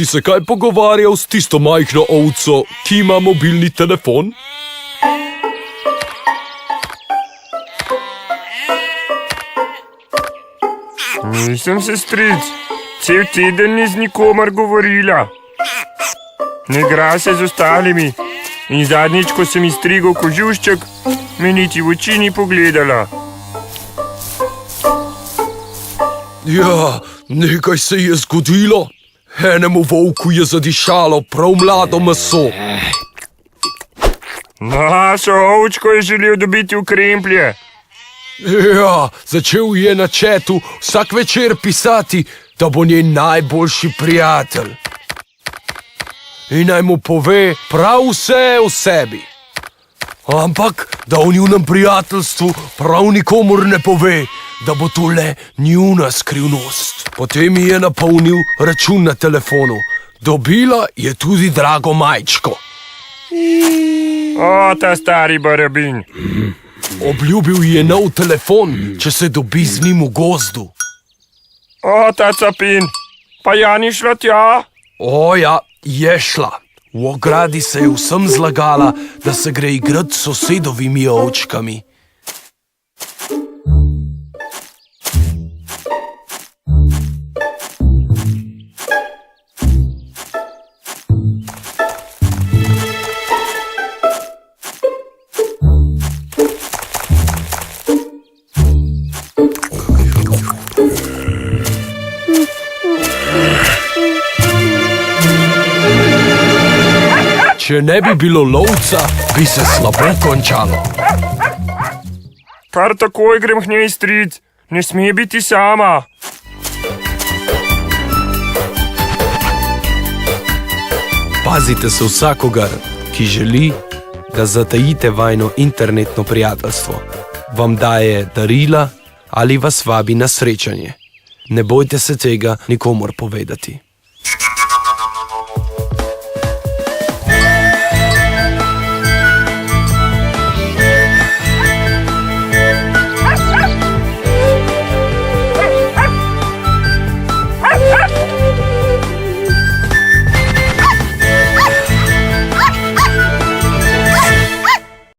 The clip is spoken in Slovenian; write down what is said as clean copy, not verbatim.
Si se kaj pogovarjal s tisto majhno ovco, ki ima mobilni telefon? Nisem, sestric. Cel teden ni z nikomer govorila. Ne igra se z ostalimi. In zadnjič, ko sem iztrigel kožušček, me niti v oči ni pogledala. Ja, nekaj se je zgodilo. Enemu volku je zadišalo prav mlado meso. Našo ovčko je želel dobiti v kremplje. Ja, začel je na četu vsak večer pisati, da bo njen najboljši prijatelj. In naj mu pove prav vse o sebi. Ampak, da v njunem prijateljstvu prav nikomur ne pove, da bo to le njuna skrivnost. Potem ji je napolnil račun na telefonu. Dobila je tudi drago majčko. O, ta stari barabin. Obljubil ji je nov telefon, če se dobi z njim v gozdu. O, ta capin. Pa ja ni šla tja? O ja, je šla. V ogradi se je vsem zlagala, da se gre igrat s sosedovimi ovčkami. Če ne bi bilo lovca, bi se slabo končalo. Kar takoj grem k njej, stric. Ne sme biti sama. Pazite se vsakogar, ki želi, da zatajite vajno internetno prijateljstvo. Vam daje darila ali vas vabi na srečanje. Ne bojte se tega nikomur povedati.